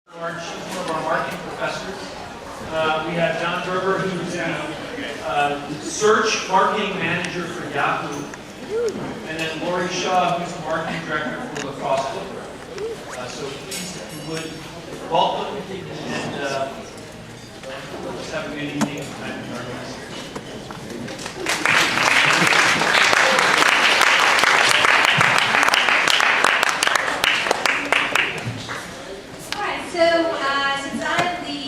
She's one of our marketing professors. We have John Gerber, who's the search marketing manager for Yahoo. And then Lori Shaw, who's the marketing director for Lacrosse Footwear. So please, if you would, welcome and let's have a good evening and time to join us. So, since I'm the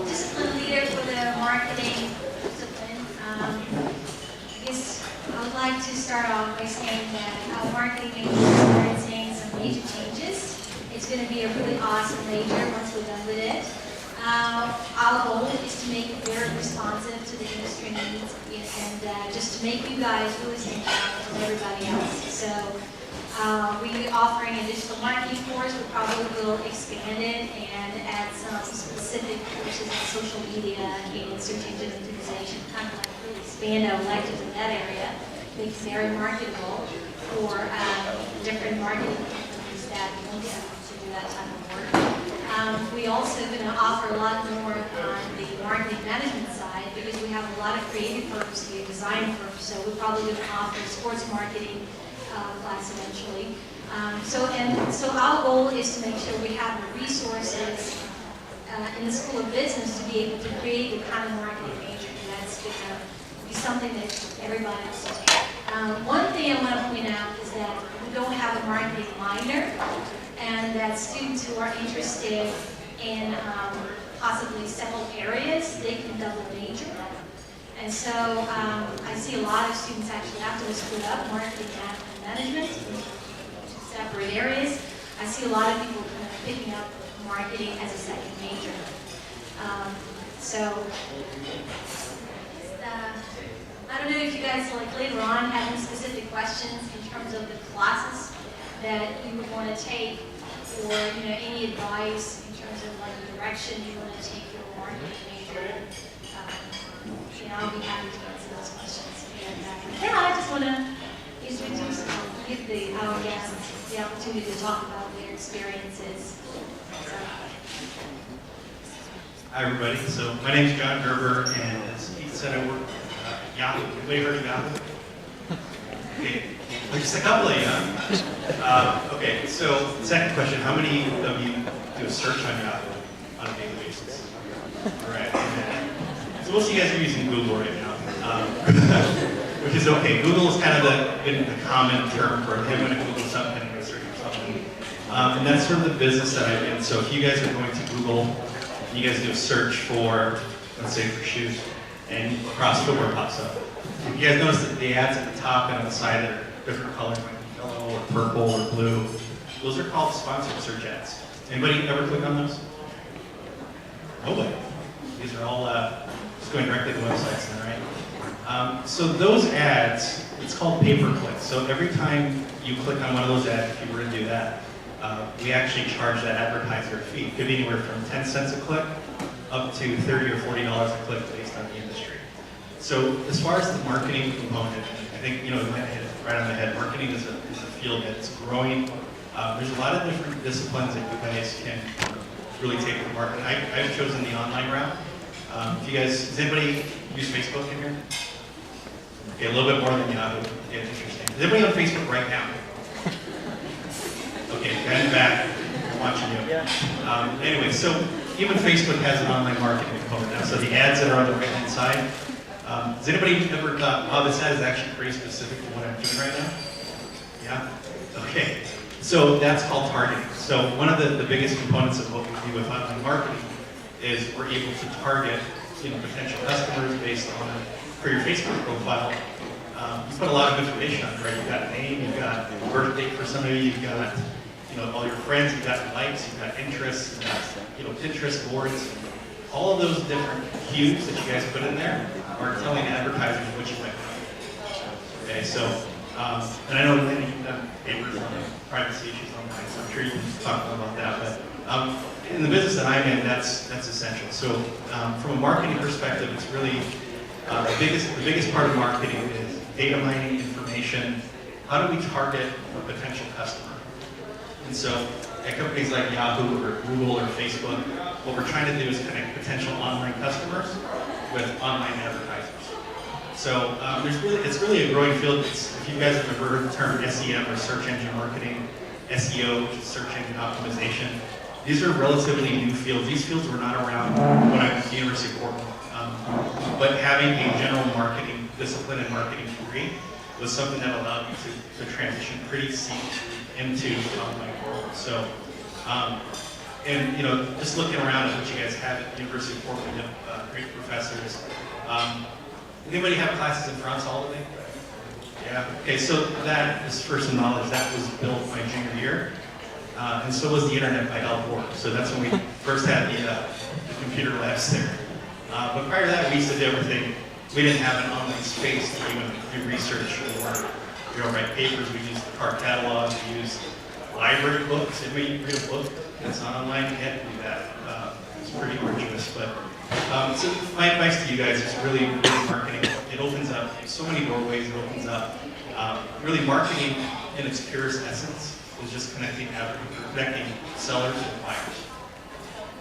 discipline leader for the marketing discipline, I guess I would like to start off by saying that marketing is experiencing some major changes. It's going to be a really awesome major once we're done with it. Our goal is to make it very responsive to the industry needs and just to make you guys really stand out from everybody else. So. We'll be offering a digital marketing course. We probably will expand it and add some specific courses in social media and search engine optimization, kind of like really expand our electives in that area, make it very marketable for different marketing companies that want to do that type of work. We also going to offer a lot more on the marketing management side because we have a lot of creative firms here, design firms, so we're probably going to offer sports marketing class eventually. So our goal is to make sure we have the resources in the School of Business to be able to create the kind of marketing major that's going to be something that everybody wants to take. One thing I want to point out is that we don't have a marketing minor, and that students who are interested in possibly several areas, they can double major. And so I see a lot of students actually after we split up marketing and management, two separate areas. I see a lot of people kind of picking up marketing as a second major. I don't know if you guys later on have any specific questions in terms of the classes that you would want to take, or any advice in terms of the direction you want to take your marketing major. I'll be happy to answer those questions. I just want to give our guests the opportunity to talk about their experiences. Hi everybody, so my name is John Gerber, and as Pete said, I work at Yahoo. Anybody heard of Yahoo? Okay, just a couple of you. Okay, so second question, how many of you do a search on Yahoo on a daily basis? All right. So most of you guys are using Google right now, which is okay. Google is kind of the common term for, hey, I'm going to Google something, I'm going to search for something. And that's sort of the business that I'm in. So if you guys are going to Google, you guys do a search for, let's say for shoes, and Lacrosse Footwear pops up. If you guys notice that the ads at the top and on the side that are different colors, like yellow or purple or blue, those are called sponsored search ads. Anybody ever click on those? Nobody. These are all just going directly to websites then, right? So those ads, it's called pay-per-click. So every time you click on one of those ads, if you were to do that, we actually charge that advertiser a fee. It could be anywhere from 10 cents a click up to $30 or $40 a click based on the industry. So as far as the marketing component, I think you might hit it right on the head. Marketing is a field that's growing. There's a lot of different disciplines that you guys can really take to market. I've chosen the online route. If you guys, does anybody use Facebook in here? Okay, a little bit more than Yahoo. Okay, interesting. Is anybody on Facebook right now? Okay, guys in the back, I'm watching you. Yeah. Anyway, so even Facebook has an online marketing component now. So the ads that are on the right-hand side, has anybody ever thought, oh, this ad is actually pretty specific to what I'm doing right now? Yeah? Okay. So that's called targeting. So one of the biggest components of what we do with online marketing is we're able to target potential customers based on, for your Facebook profile, you put a lot of information on it, right? You've got a name, you've got a birth date for somebody, you've got all your friends, you've got likes, you've got interests, you've got Pinterest boards. All of those different cues that you guys put in there are telling advertisers what you might want. Okay, so, and I know that you've done papers on privacy issues online, so I'm sure you can talk about that, but in the business that I'm in, that's essential. So from a marketing perspective, it's really, the biggest part of marketing is data mining information. How do we target a potential customer? And so at companies like Yahoo or Google or Facebook, what we're trying to do is connect potential online customers with online advertisers. So it's really a growing field. If you guys have ever heard the term SEM or search engine marketing, SEO, which is search engine optimization, these are relatively new fields. These fields were not around when I was at the University of Portland. But having a general marketing discipline and marketing degree was something that allowed me to transition pretty seamlessly into the online world. So, and just looking around at what you guys have at the University of Portland, you have great professors. Anybody have classes in France all today? Yeah. Okay, so that is for some knowledge. That was built my junior year, and so was the internet by Al Gore. So that's when we first had the computer labs there. But prior to that, we used to do everything. We didn't have an online space to even do research or write papers. We used the card catalog. We used library books. If we read a book that's not online, you can't do that. It's pretty arduous. But so my advice to you guys is really marketing. It opens up so many doorways. It opens up really marketing in its purest essence is just connecting sellers and buyers.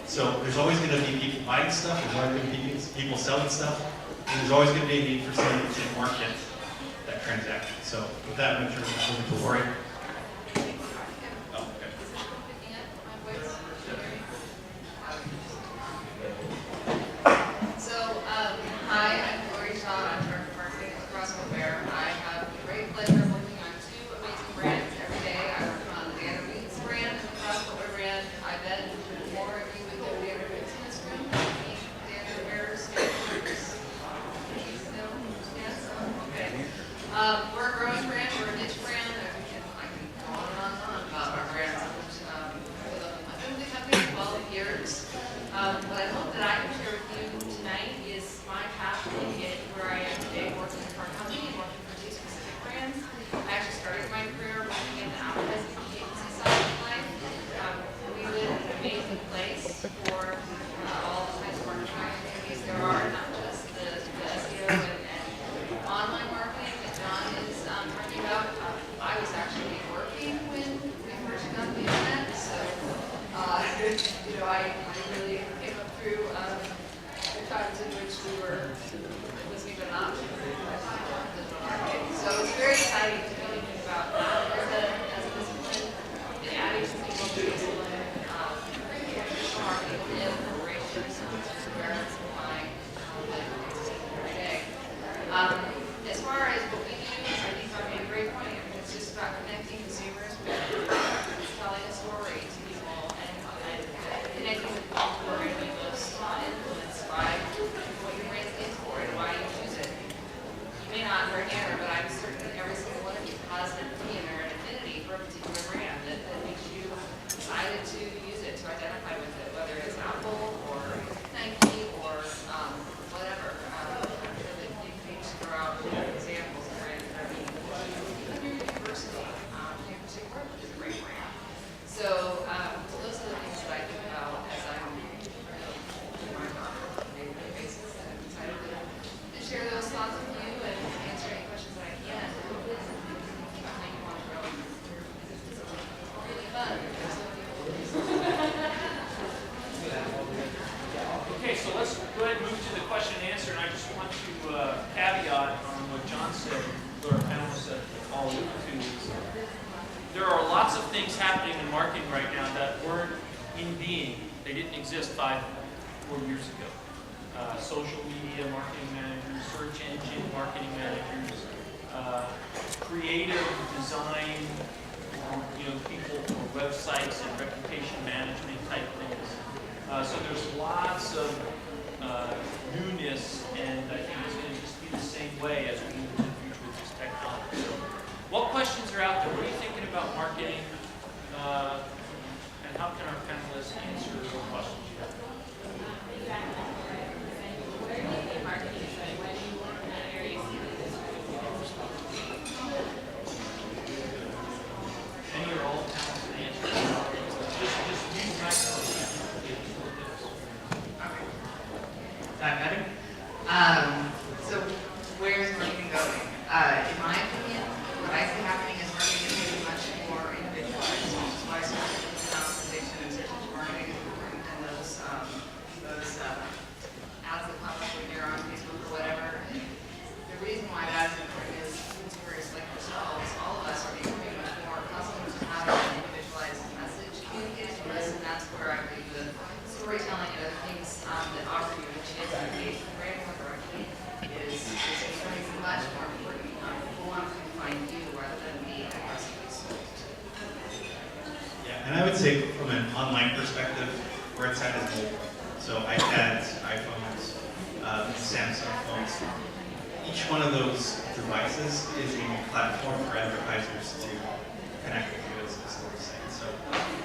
So there's always going to be people buying stuff, there's always going to be people selling stuff, and there's always going to be a need for somebody to market that transaction. So with that, I'm going to turn it over to Lori. Oh, okay. So, hi, I'm Lori Shaw. I'm Director of Marketing at Crossbow Bear. I have the great pleasure of working on two amazing brands every day. I work on the Danner Beats brand and the Crossbow Bear brand. I bet more of you would know Danner Beats in this room. Danner Bears. No? Yes? Okay. We're a growing brand. We're a niche brand. I can go on and on about our brands. I've been with the company for 12 years. What I hope that I can share with you tonight is my path to get where I am today, working for a company and working for two specific brands. I actually started my career working in the advertising agency side of life. We live in an amazing place for all the kinds of marketing opportunities there are, not just the SEO and online marketing that John is talking about. I was actually working when we first got the internet, so I really came up through the times in which we were listening to an option for digital marketing. So it's very exciting to really think about as a discipline and adding some people to discipline, digital marketing within corporations, where it's applying every day. As far as what we do, I think I made a great point. It's just about connecting consumers with telling a story to people and connecting with people who are going to be most influenced by what your brand stands for and why you choose it. You may not for a hammer, but I'm certain that every single one of you has an opinion or an affinity for a particular brand that makes you excited to use it, to identify with it, whether it's Apple or Nike or whatever. I'm sure that you can throw out examples of brands that are being even your university in particular, which is a great brand. So those are the things that I think about as I'm doing my job on a day-to-day basis. And I'm excited to share those thoughts with you and answer any questions that I can. Thank you all for it's really fun. Okay, so let's go ahead and move to the question and answer, and I just want to caveat on what John said, what our panelists said, all alluded to. There are lots of things happening in marketing right now that weren't in being. They didn't exist 5 or 4 years ago. Social media marketing managers, search engine marketing managers, creative design, people for websites and reputation management type things. So there's lots of newness, and I think it's going to just be the same way as we move into the future with this technology. So, what questions are out there? What are you thinking about marketing? And how can our panelists answer the questions you have? Any or all panelists can answer. Just use microphones. Is that better? So where's marketing going? In my opinion, what I see happening is marketing is getting much more individualized, which is why I started looking out that's where I believe the storytelling and other things that offer you a chance to engage with the brand more directly is becoming much more important. People want to find you rather than be aggressively sold. Yeah, and I would say from an online perspective, where it's at is mobile. So iPads, iPhones, Samsung phones. Each one of those devices is a platform for advertisers to connect with you, as Lori said. So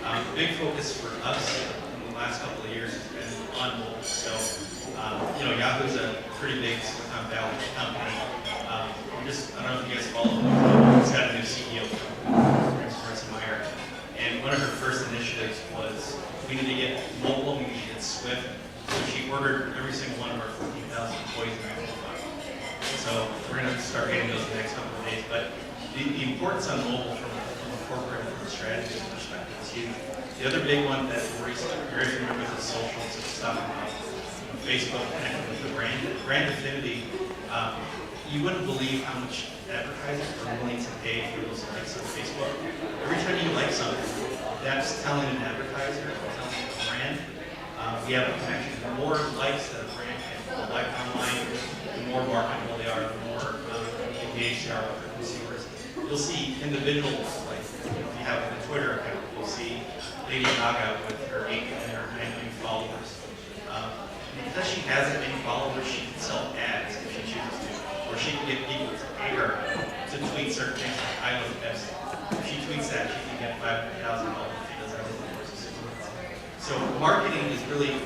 the big focus for us in the last couple of years has been on mobile. So Yahoo's a pretty big Silicon Valley company. I don't know if you guys follow him. He's got a new CEO, Marissa Mayer. And one of her first initiatives was we need to get mobile, we need to get Swift. So she ordered every single one of our 14,000 employees in Apple. So we're going to start getting those in the next couple of days. But the importance on mobile from a corporate and strategy perspective is huge. The other big one that we're very familiar with is social. So stuff about Facebook connecting with the brand affinity. You wouldn't believe how much advertisers are willing to pay for those likes on Facebook. Every time you like something, that's telling an advertiser, telling a brand, we have a connection. The more likes that a brand can like online, the more marketable they are, the more engaged they are with their consumers. You'll see individuals, like if you have a Twitter account, you'll see Lady Gaga with her 8 or 9 million followers. Because she has that many followers, she can sell ads if she chooses to. Or she can get people to pay her to tweet certain things like I love Pepsi. If she tweets that, she can get $500,000 if she does that over the course of 6 months. So marketing is really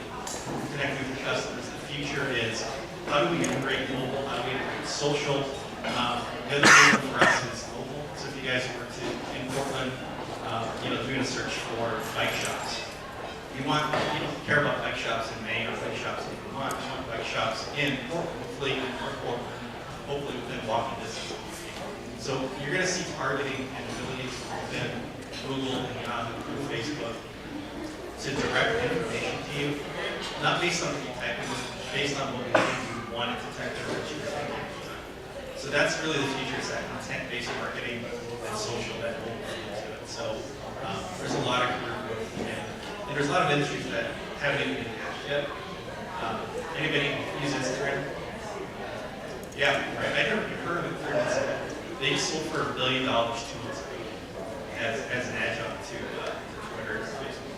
connecting with customers. The future is how do we integrate mobile, how do we integrate social. The other thing for us is mobile. So if you guys were in Portland, doing a search for bike shops, you don't care about bike shops in Maine or bike shops in Vermont. You want bike shops in Portland, hopefully within walking distance. So you're going to see targeting and abilities within Google and Yahoo and Facebook to direct information to you, not based on what you type in, but based on what you want it to type in or what you're thinking at the time. So that's really the future, is that intent-based marketing and social that will into it. So there's a lot of career growth and there's a lot of industries that haven't even been hatched yet. Anybody use Instagram? Yeah, right. I never heard of it. They sold for $1 billion 2 months ago as an adjunct to Twitter and Facebook.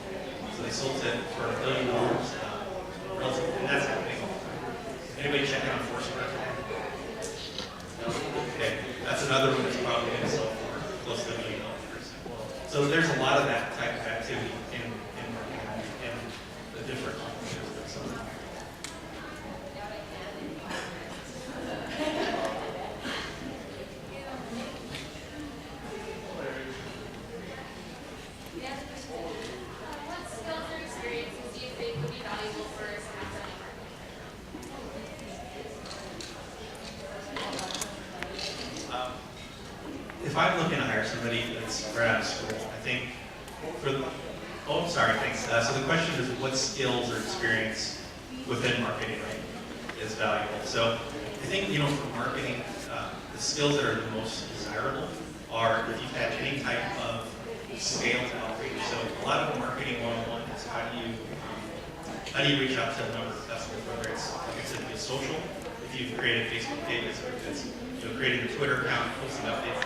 So they sold it for $1 billion, and that's happening all the time. Anybody checking on Foursquare today? No? Okay, that's another one that's probably going to sell for close to $1 million. So there's a lot of that type of activity in marketing and the different opportunities. So. What skills or experiences do you think would be valuable for someone studying marketing? If I'm looking to hire somebody that's right out of school, I think thanks. So the question is, what skills or experience within marketing is valuable? So I think, for marketing, the skills that are the most desirable are if you've had any type of scaled outreach. So a lot of marketing 101 is how do you reach out to a number of customers, whether it's, like I said, via social, if you've created Facebook pages, or if it's creating a Twitter account, posting updates.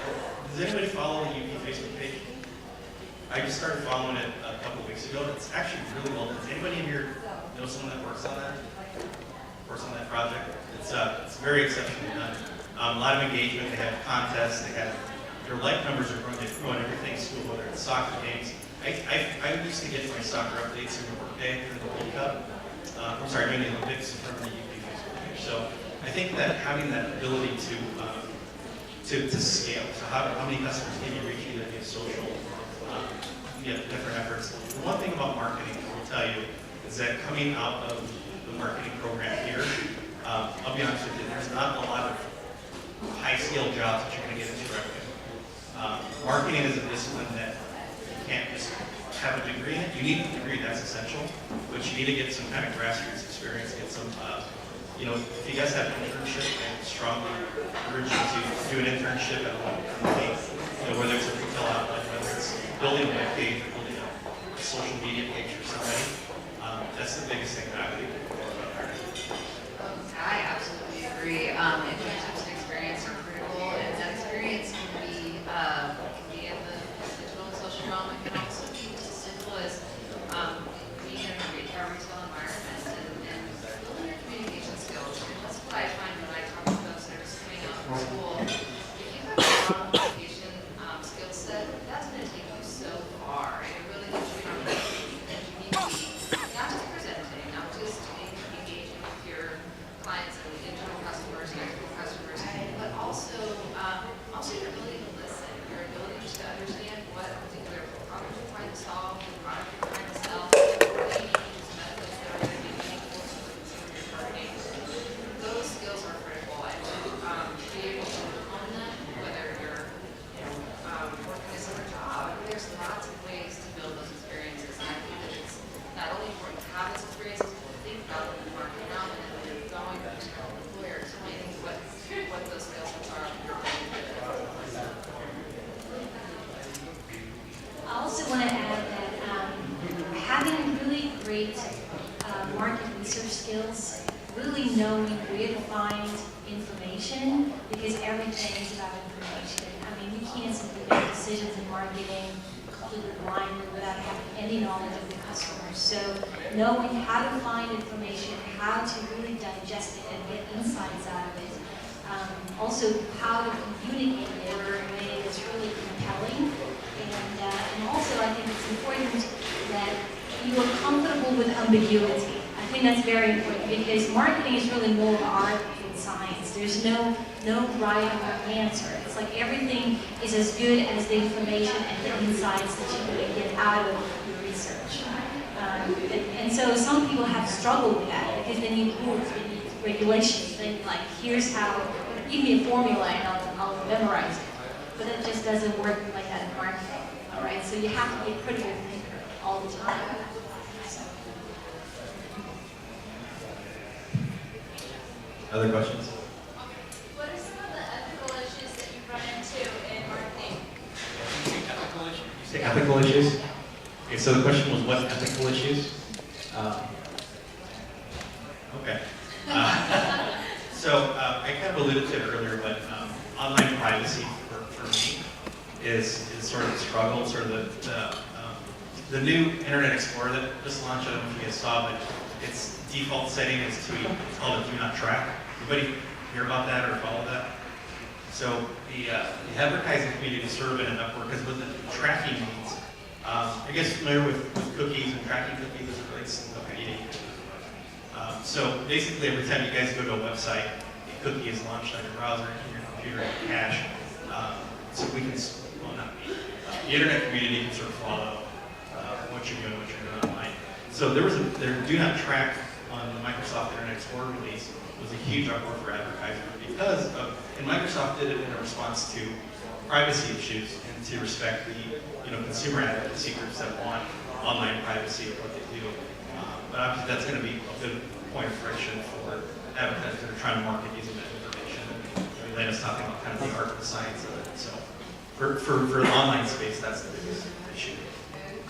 Does anybody follow the UP Facebook page? I just started following it a couple weeks ago. It's actually really well done. Does anybody in here know someone that works on that? Works on that project? It's very exceptionally done. A lot of engagement. They have contests. They have their like numbers are growing. They grow on everything school, whether it's soccer games. I used to get my soccer updates every workday during the World Cup. During the Olympics from the UP Facebook page. So I think that having that ability to scale. So how many customers can you reach either via social, via different efforts? The one thing about marketing, I will tell you, is that coming out of the marketing program here, I'll be honest with you, there's not a lot of high-scale jobs that you're going to get into right away. Marketing is a discipline that you can't just have a degree in it. You need a degree, that's essential, but you need to get some kind of grassroots experience, get some, if you guys have an internship, I strongly urge you to do an internship at a local company, whether it's a retail outlet, whether it's building a web page or building a social media page or that's the biggest thing that I think. I absolutely agree. Internships and experience are critical, and that experience can be in the digital and social realm. It can also be just as simple as being in a retail environment and building your communication skills. And that's what I find when I talk to those that are just coming out from school. If you have a strong communication skill set, that's going to take you so far, and it really gives you an opportunity that you need to be not just presenting, not just engaging with your clients and internal customers and external customers, but also your ability to listen, your ability to understand what particular problem you're trying to solve, the product you're trying to sell, what you need to use methods that are going to be meaningful to the consumer you're targeting. Those skills are critical, and to be able to hone them, whether you're working a summer job, there's lots of ways to build those experiences, and I think that it's not only important to have those experiences, but to think about them in the market now, and then when you're going to your employer, explaining what those skill sets are you're going to do. I also want to add that having really great market research skills, really knowing where to find information, because everything is about information. I mean, we can't simply make decisions in marketing completely blindly without having any knowledge of the customer. So knowing how to find information, how to really digest it and get insights out of it. Also, how to communicate it in a way that's really compelling. And also, I think it's important that you are comfortable with ambiguity. I think that's very important because marketing is really more of art than science. There's no right or wrong answer. It's like everything is as good as the information and the insights that you can get out of your research. And so some people have struggled with that because they need rules, they need regulations. They like, here's how, give me a formula and I'll memorize it. But it just doesn't work like that in marketing. All right, so you have to be a critical thinker all the time. So. Other questions? What are some of the ethical issues that you run into in marketing? You say ethical issues? Okay, so the question was what ethical issues? Okay. So I kind of alluded to it earlier, but online privacy for me is sort of the struggle, sort of the new Internet Explorer that just launched. I don't know if you guys saw, but its default setting is it's called a do not track. Anybody hear about that or follow that? So the advertising community is sort of in an upward because what the tracking means. I guess familiar with cookies and tracking cookies. Okay, so basically, every time you guys go to a website, a cookie is launched on your browser, in your computer, in cache. So we can, well, not me, the internet community can sort of follow what you're doing online. So there do not track on the Microsoft Internet Explorer release was a huge uproar for advertisers because and Microsoft did it in a response to privacy issues and to respect the consumer advocacy groups that want online privacy of what they do. But obviously that's going to be a good point of friction for advertisers that are trying to market using that information. And then it's talking about kind of the art and the science of it. So for the online space, that's the biggest issue.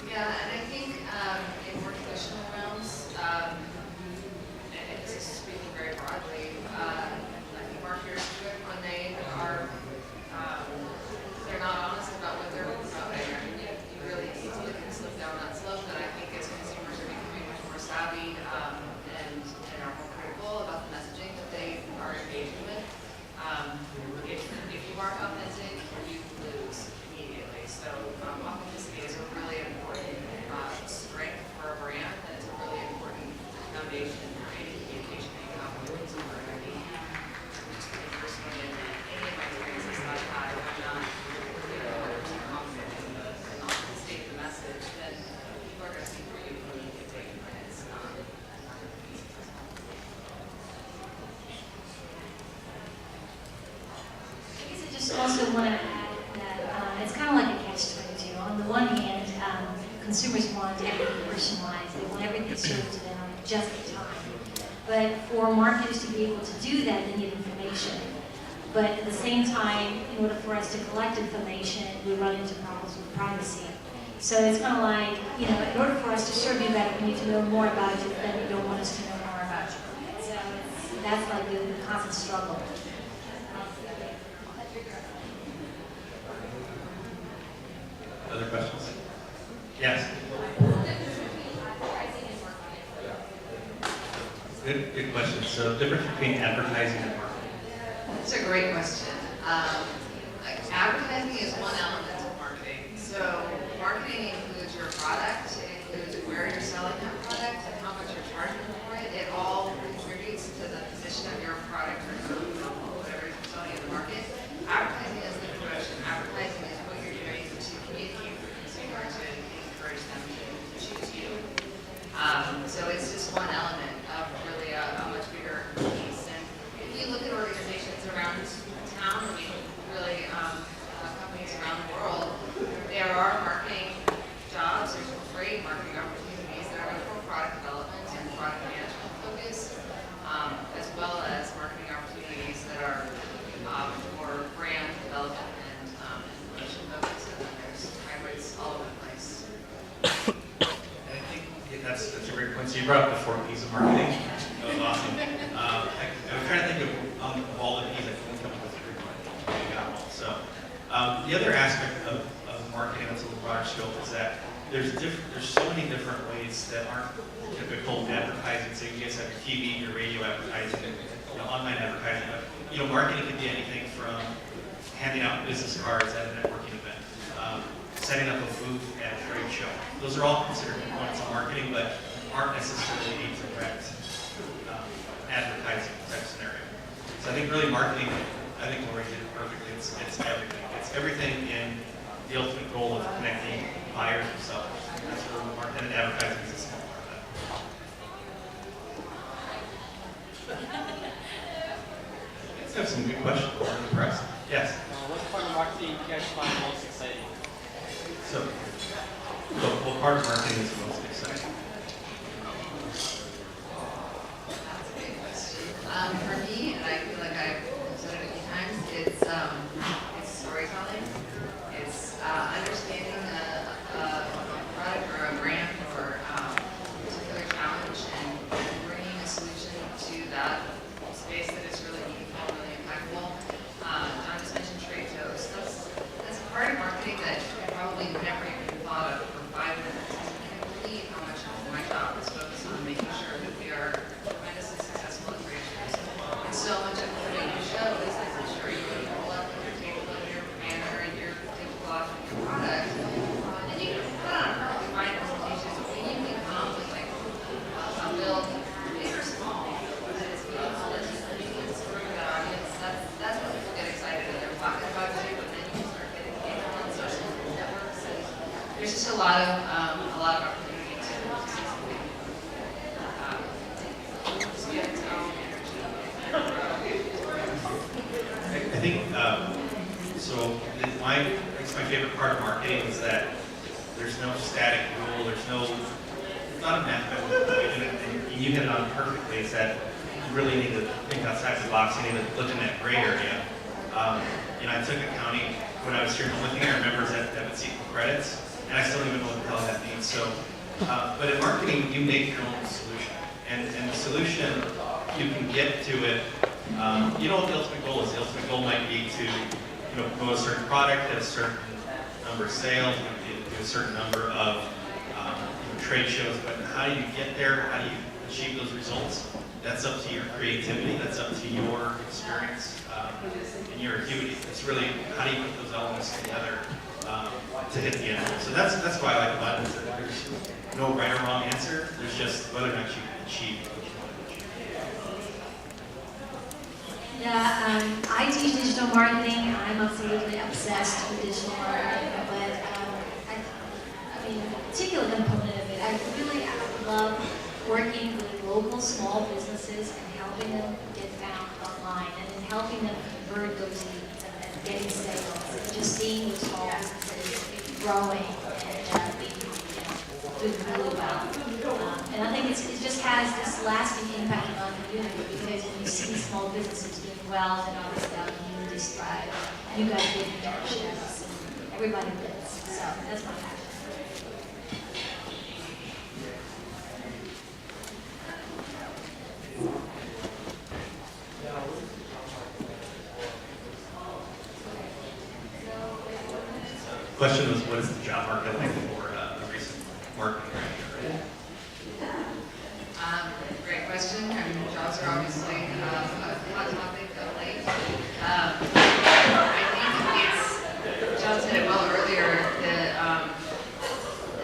Yeah, and I think in more traditional realms, and this is speaking very broadly, I think marketers do it when they are they're not honest about what they're about. You really need to slip down that slope. And I think as consumers are becoming much more savvy and are more critical about the messaging that they are engaging with, if you aren't authentic, you lose immediately. So authenticity is a really important strength for a brand, and it's a really important foundation for any communication that you have with the consumer. I mean, personally, in any of my experiences that I've had, if I'm not confident in the authenticity of the message, then people are going to see through you when you get taken by it. I guess I just also want to add that it's kind of like a catch-22. On the one hand, consumers want everything personalized. They want everything served to them just in time. But for marketers to be able to do that, they need information. But at the same time, in order for us to collect information, we run into problems with privacy. So it's kind of like, you know, in order for us to serve you better, we need to know more about you than you don't want us to know more about you. So that's like the constant struggle. Other questions? Yes. Good question. So difference between advertising and marketing. That's a great question. Advertising is one element of marketing. So marketing includes your product, it includes where you're selling that product and how much you're charging for it. It all contributes to the position of your product or whatever you're selling in the market. Advertising is the promotion. Advertising is what you're doing to communicate with the consumer to encourage them to choose you. So it's just one element of really a much bigger piece. And if you look at organizations around town, I mean, really companies around the world, there are marketing jobs, there's great marketing opportunities that are for product development and product management focus, as well as marketing opportunities that are for brand development and promotion focus. And then there's hybrids all over the place. And I think that's a great point. So you brought up the 4 P's of marketing. That was awesome. I was trying to think of all the P's. I couldn't come up with 3, but you got them all. So the other aspect of marketing that's a little broader scope is that there's so many different ways that aren't typical advertising. So you guys have your TV, your radio advertising, online advertising. But marketing can be anything from handing out business cards at a networking event, setting up a booth at a trade show. Those are all considered components of marketing, but aren't necessarily a direct advertising type scenario. So I think really marketing, I think Lori did it perfectly. It's everything. It's everything in the ultimate goal of connecting buyers and sellers. That's where marketing and advertising is a small part of that. Let's have some good questions. We're impressed. Yes. What part of marketing do you guys find most exciting? So, what part of marketing is the most exciting? That's a big question. For me, and I feel like I've said it a few times, it's storytelling. It's understanding a product or a brand or a particular challenge and bringing a solution to that space that is really meaningful, really impactful. John just mentioned trade shows. That's a part of marketing that I probably never even thought of for 5 minutes. I can't believe how much of my job is focused on making sure that we are tremendously successful at trade shows. And so much of putting a show is making sure you can roll up with your table and your banner and your tablecloth and your product. And you can put on a perfectly fine presentation. So when you can come with like a build, big or small, that is meaningful, that you can serve that audience, that's when people get excited and they're talking about you, and then you can start getting engagement on social networks. And there's just a lot of opportunity to see something just get its own energy and grow. I think, my favorite part of marketing is that there's no static rule, it's not a mathematical equation, and you hit it on perfectly, is that you really need to think outside the box, you need to look in that gray area. I took accounting when I was here in Lithuania, I remember that debits equal credits, and I still don't even know what the hell that means. So, but in marketing, you make your own solution, and the solution, you can get to it. You know what the ultimate goal is. The ultimate goal might be to promote a certain product at a certain number of sales, do a certain number of trade shows. But how do you get there? How do you achieve those results? That's up to your creativity. That's up to your experience and your acuity. It's really how do you put those elements together to hit the end goal. So that's what I like about it. Is that there's no right or wrong answer. There's just whether or not you can achieve what you want to achieve. Yeah, I teach digital marketing. I'm absolutely obsessed with digital marketing, but I mean, a particular component of it, I really love working with local small businesses and helping them get found online and then helping them convert those leads and getting sales and just seeing those small businesses growing and doing really well. And I think it just has this lasting impact on the community because when you see small businesses doing well, then obviously our communities thrive. You guys get memberships and everybody wins. So that's my passion. question was, what is the job market like for a recent marketing manager? Great question. I mean, jobs are obviously a hot topic of late. I think it's, John said it well earlier, the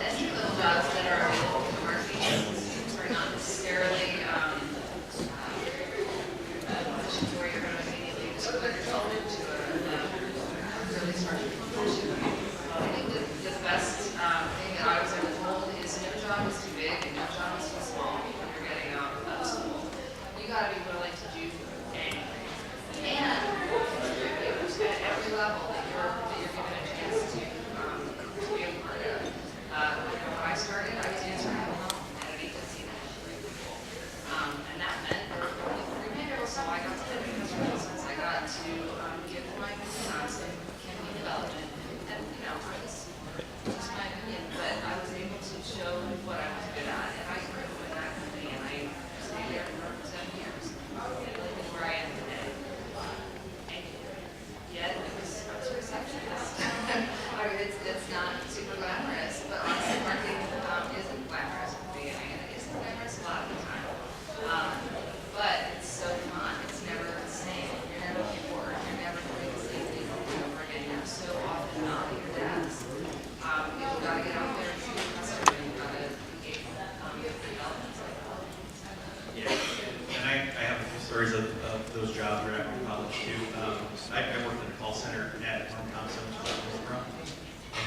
entry-level jobs that are available for marketing teams are not necessarily positions where you're going to immediately disclose yourself into a really structured position. I think the best thing that I was ever told is no job is too big and no job is too small when you're getting out of school. You got to be willing to do anything and contribute at every level that you're given a chance to be a part of. When I started, I was answering the phone at an agency that had 3 people, and that meant there were only 3 people. So I got to do customer business. I got to give my some campaign development, and I was just my opinion, but I was able to show what I was good at, and I grew in that company, and I stayed there for 7 years, where I am today. And yet, I was a receptionist. I mean, it's not super glamorous, but honestly, marketing isn't glamorous at the beginning, and it isn't glamorous a lot of the time. But it's so fun. It's never the same. You're never bored. You're never doing the same thing over and over again. You're so often not at your desk. You've got to get out there and see the customer. You've got to engage with developments like that. Yeah, and I have a few stories of those jobs right after college too. I worked in a call center at Home Thompson, which is Hillsborough,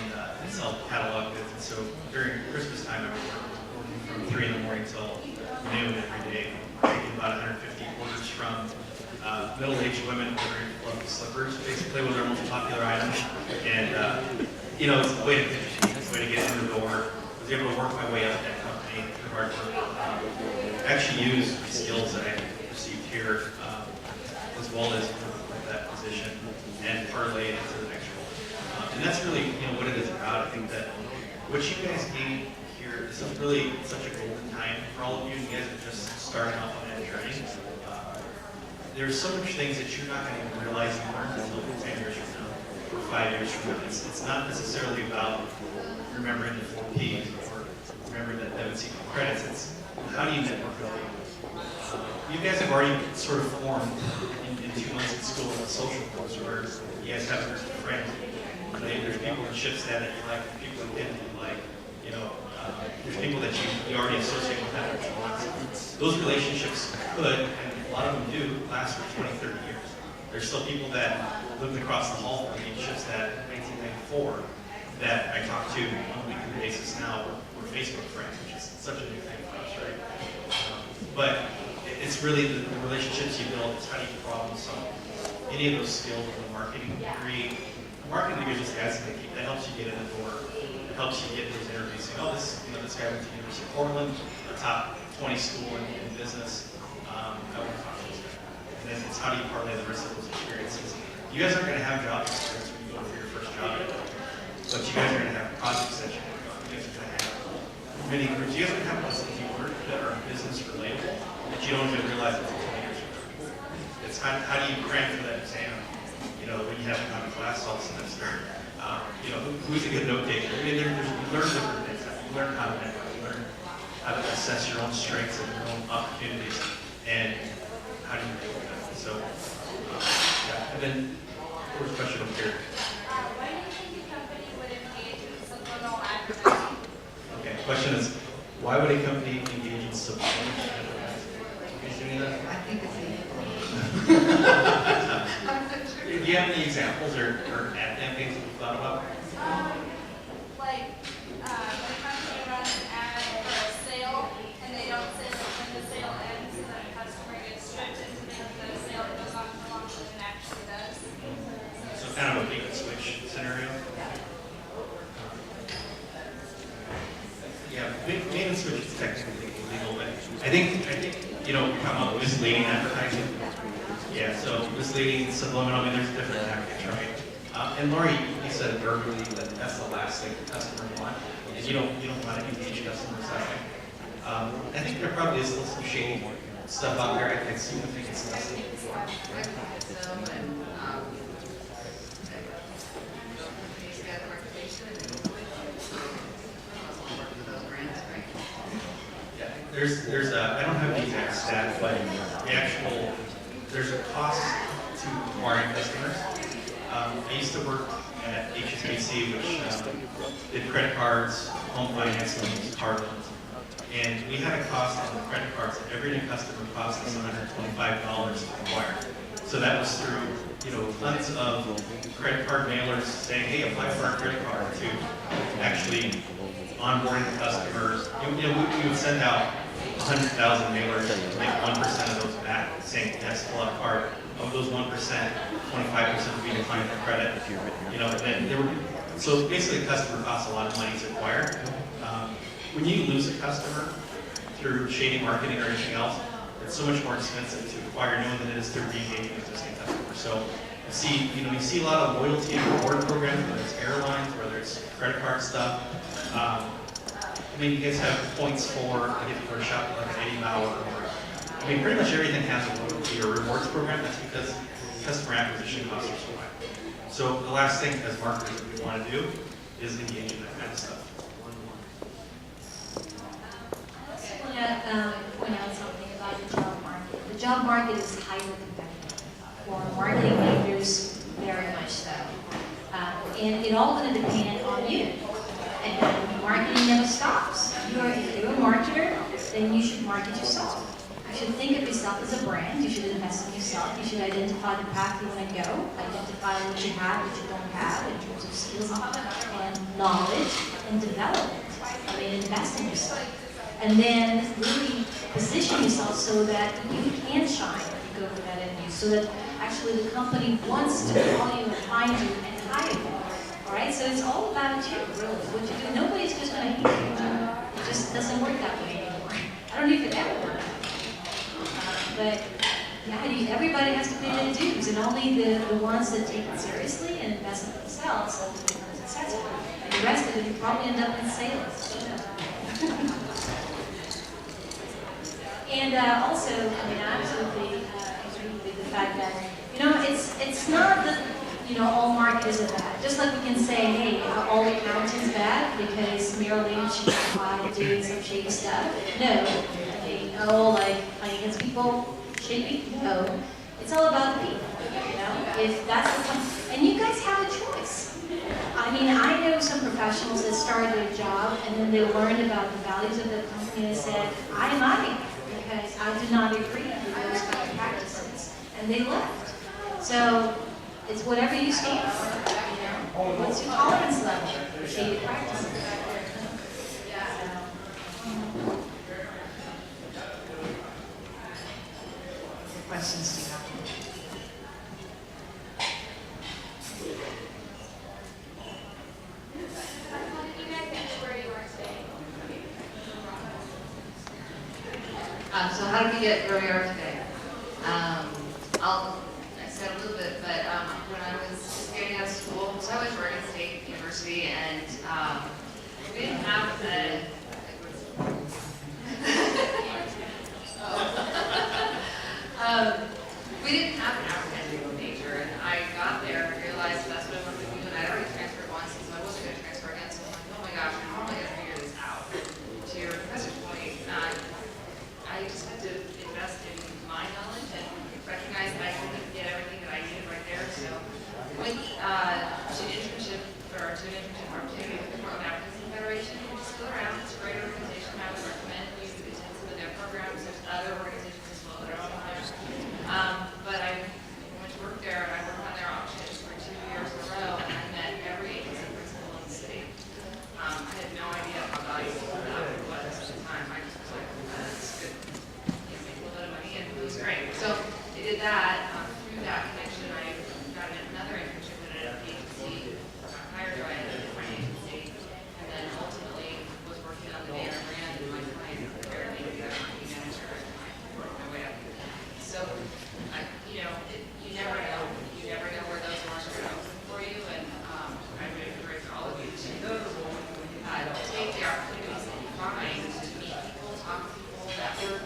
and I sell catalog goods. And so during Christmas time, I was working from 3 in the morning till noon every day, taking about 150 orders from middle-aged women wearing fluffy slippers. Basically, was our most popular item, and it's a way to pitch, it's a way to get in the door. I was able to work my way up that company through hard work. Actually use the skills that I received here, as well as that position, and parlay it into the next role. And that's really, what it is about. I think that what you guys gained here, this is really such a golden time for all of you. You guys are just starting off on that journey. There's so much things that you're not going to even realize you learned until 10 years from now, or 5 years from now. It's not necessarily about remembering the 4 Ps or remembering that MNC credits. It's how do you network with people? You guys have already sort of formed in 2 months at school a social course where you guys have groups of friends. There's people in Shipstead that you like, there's people in Pitt that you like, there's people that you already associate with that. Those relationships could, and a lot of them do, last for 20, 30 years. There's still people that lived across the hall from me in Shipstead in 1994 that I talk to on a weekly basis now. We're Facebook friends, which is such a new thing for us, right? But it's really the relationships you build. It's how do you problem solve. Any of those skills in the marketing degree. The marketing degree is just as sticky. That helps you get in the door. It helps you get those interviews. Saying, oh, this guy went to the University of Portland, a top 20 school in business. I want to talk to this guy. And then it's how do you parlay the rest of those experiences. You guys aren't going to have job experience when you go for your first job, but you guys are going to have projects that you work on. You guys are going to have many groups. You guys are going to have lessons you learn that are business relatable that you don't even realize until 20 years from now. It's how do you cram for that exam? When you have to come to class all semester. Who's a good note taker? I mean, you learn different things. You learn how to network. You learn how to assess your own strengths and your own opportunities, and how do you deal with them. So, yeah. And then, first question up here. Why do you think a company would engage in subliminal advertising? Okay. Question is, why would a company engage in subliminal advertising? Can you see any of that? I think it's Do you have any examples or ad campaigns that you've thought about? Like, when a company runs an ad for a sale, and they don't say that when the sale ends, so that a customer gets tricked into thinking that a sale goes on for longer than it actually does. So kind of a bait and switch scenario? Yeah, bait and switch is technically illegal, but I think you're talking about misleading advertising. Yeah, so misleading, subliminal, there's different tactics, right? And Lori, you said verbally that that's the last thing the customer wants, and you don't want to engage customers that way. I think there probably is some shady stuff out there. I seem to think it's less than before. I think so, and companies get a reputation I don't have the exact stat, but there's a cost to acquiring customers. I used to work at HSBC, which did credit cards, home finance loans, car loans. And we had a cost on the credit cards. Every new customer cost us $125 to acquire. So that was through, tons of credit card mailers saying, hey, apply for our credit card, to actually onboarding the customers. We would send out 100,000 mailers to make 1% of those back, saying, yes, fill out a card. Of those 1%, 25% would be declined for credit. So basically, a customer costs a lot of money to acquire. When you lose a customer through shady marketing or anything else, it's so much more expensive to acquire new than it is to re-engage an existing customer. So you see a lot of loyalty and reward programs, whether it's airlines, whether it's credit card stuff. You guys have points for a shop like an Eddie Bauer, or pretty much everything has a loyalty or rewards program. That's because customer acquisition costs are so high. So the last thing as marketers that we want to do is engage in that kind of stuff. I want to point out something about the job market. The job market is highly competitive for marketing majors, very much so. And it all going to depend on you. And marketing never stops. If you're a marketer, then you should market yourself. You should think of yourself as a brand. You should invest in yourself. You should identify the path you want to go, identify what you have, what you don't have in terms of skills and knowledge and development. Invest in yourself. And then really position yourself so that you can shine when you go for that interview, so that actually the company wants to call you and find you and hire you. All right, so it's all about you, really. What you do, nobody's just going to hate you. It just doesn't work that way anymore. I don't know if it ever worked. But yeah, everybody has to pay their dues, and only the ones that take it seriously and invest in themselves will become successful. And the rest of it, you probably end up in sales. And also, I absolutely agree with the fact that, it's not that, all marketers are bad. Just like we can say, hey, all accountants bad because Merrill Lynch is doing some shady stuff. No. Against people shady? No. It's all about the people, If that's the point. And you guys have a choice. I know some professionals that started their job and then they learned about the values of the company and said, I am out of here because I do not agree with those kind of practices. And they left. So it's whatever you stand for, What's your tolerance level for shady practices? Questions do you have? So how did we get where we are today? I said a little bit, but when I was just getting out of school, so I went to Oregon State University, and we didn't have we didn't have an African major, and I got there and realized that's what I wanted to do, and I'd already transferred once, and so I wasn't going to transfer again, so I'm like, oh my gosh, I'm really going to figure this out. To your professor's point, I just had to invest in my knowledge and recognize that I couldn't get everything that I needed right there. So went to an internship opportunity with the World Advocacy Federation. Just go around, it's a great organization. I would recommend you attend some of their programs. There's other organizations as well that are on there. But I went to work there and I worked on their auctions for 2 years in a row, and I met every agency principal in the state. I had no idea how valuable that was at the time. I just was like, that's good. You make a little bit of money, and it was great. So I did that. Through that connection, I got another internship at an agency, got hired by a different agency, and then ultimately was working on the banner brand, and my client hired me to be their marketing manager, and I worked my way up. So, you never know. You never know where those doors are going to open for you, and I would encourage all of you to take the opportunities that you find to meet people, talk to people that work.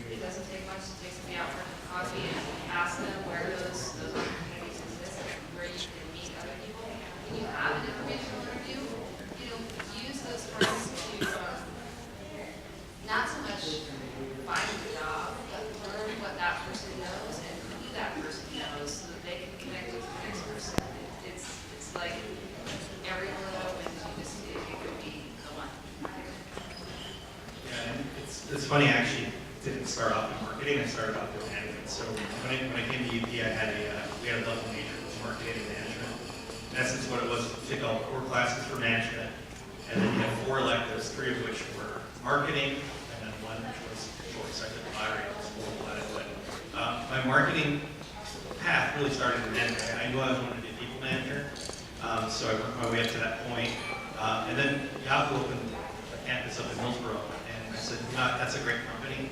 It doesn't take much to take somebody out for coffee and ask them where those opportunities exist, where you can meet other people. When you have an informational interview, use those times to it's funny, I actually didn't start off in marketing, I started off in management. So when I came to UP, we had a double major, it was marketing and management. In essence, what it was, you took all the core classes for management, and then you had 4 electives, 3 of which were marketing, and then 1 which was choice. I took lottery, I was full at it, but my marketing path really started in management. I knew I was wanting to be a people manager, so I worked my way up to that point. And then Yahoo opened a campus up in Hillsborough, and I said, you know, that's a great company.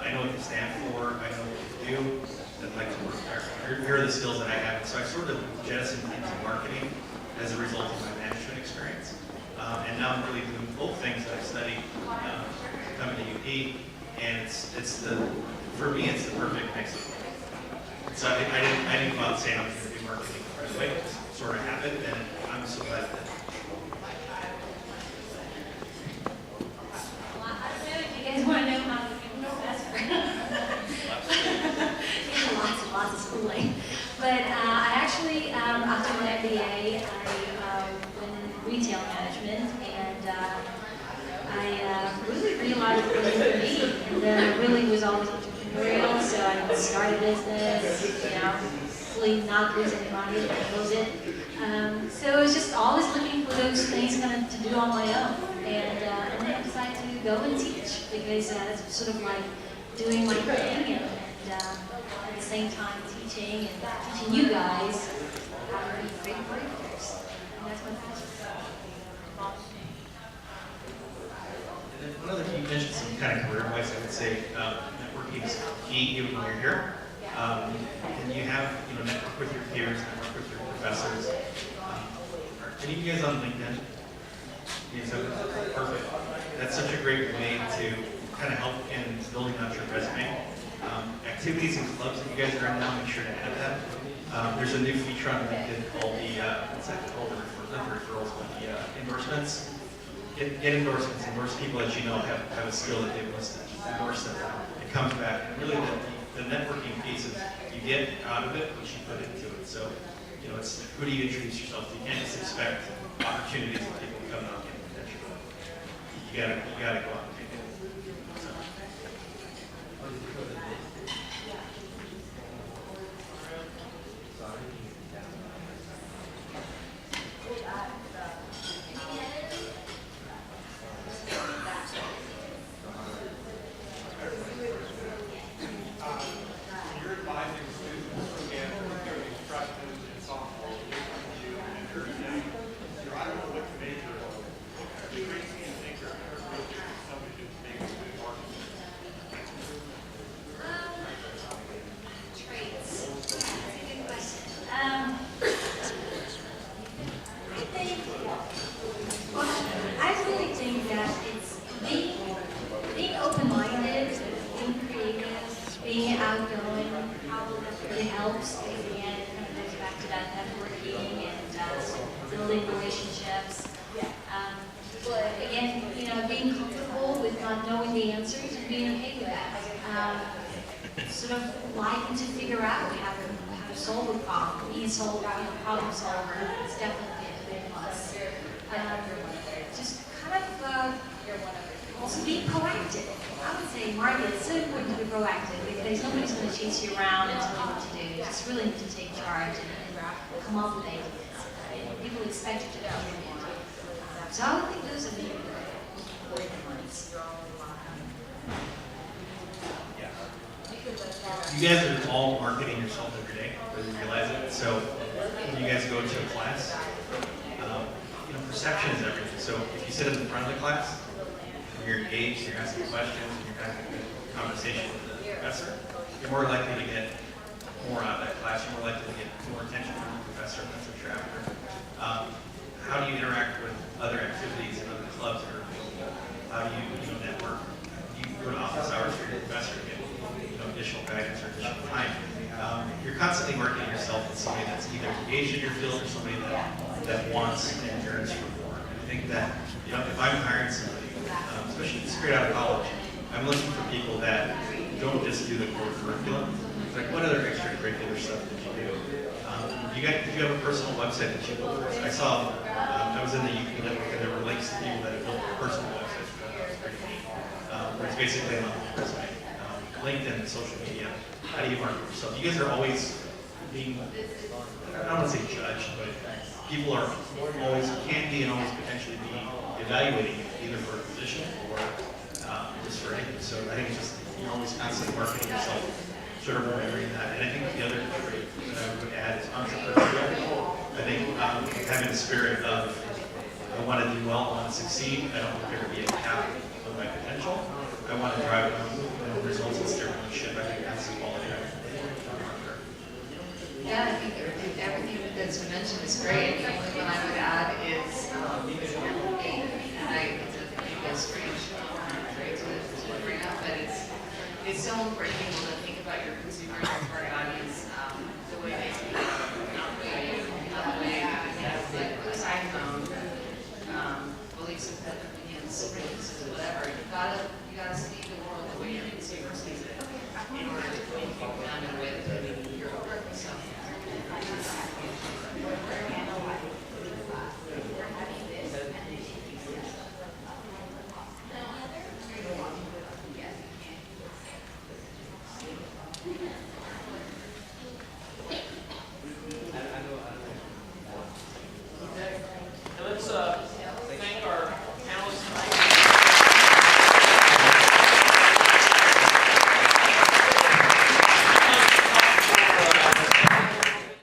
I know what they stand for, I know what they do, I'd like to work there. Here are the skills that I have. And so I sort of jettisoned into marketing as a result of my management experience. And now I'm really doing both things that I've studied coming to UP, and for me, it's the perfect mix of both. So I didn't go out saying I'm going to do marketing right away. It just sort of happened, and I'm so glad that. Well, I don't know if you guys want to know how to become a professor. Yeah, lots and lots of schooling. But I actually, after my MBA, I went in retail management, and I really realized it was for me. And really was always entrepreneurial, so I would start a business, you know, hopefully not lose any money, but close it. So I was just always looking for those things kind of to do on my own. And then I decided to go and teach, because it's sort of like doing my thing, and at the same time teaching and teaching you guys how to be great marketers. And that's my passion. And then one other thing, you mentioned some kind of career-wise, I would say networking is key even when you're here. And you have, network with your peers, network with your professors. Are any of you guys on LinkedIn? You guys have, perfect. That's such a great way to kind of help in building out your resume. Activities and clubs that you guys are in now, make sure to add that. There's a new feature on LinkedIn called what's that called? Not the referrals, but the endorsements. Get endorsements. Endorse people that you know have a skill that they've listed. Endorse them. It comes back. And really, the networking piece is you get out of it what you put into it. So, it's who do you introduce yourself to? You can't just expect opportunities when people come out and potential. You gotta go out and take it. So. You guys are all marketing yourself every day, whether you realize it. So when you guys go to a class, perception is everything. So if you sit in the front of the class, and you're engaged, you're asking questions, and you're having a good conversation with the professor, you're more likely to get more out of that class. You're more likely to get more attention from the professor. That's what you're after. How do you interact with other activities and other clubs that are available? How do you network? Do you go to office hours for your professor to get additional guidance or additional time? You're constantly marketing yourself as somebody that's either engaged in your field or somebody that wants and yearns for more. And I think that if I'm hiring somebody, especially straight out of college, I'm looking for people that don't just do the core curriculum. It's like, what other extracurricular stuff did you do? Did you have a personal website that you built? I saw, I was in the UP network, and there were links to people that have built personal websites. That was pretty neat. It's basically on the resume. LinkedIn and social media. How do you market yourself? You guys are always being, I don't want to say judged, but people are always, can be and always potentially be evaluating you, either for a position or just for anything. So I think it's just, you're always constantly marketing yourself, sort of remembering that. And I think the other trait that I would add is entrepreneurial. I think having the spirit of, I want to do well, I want to succeed, I don't want there to be a cap of my potential. I want to drive results instead of shit. I think that's the quality of a marketer. Yeah, I think everything that's been mentioned is great. The only one I would add is empathy. And it's a strange trait to bring up, but it's so important to be able to think about your consumer, your target audience, the way they speak, not the way you, not the way like whose iPhone, beliefs, opinions, prejudices, whatever. You gotta see the world the way your consumer sees it in order to communicate with them and with your work. So. Yeah.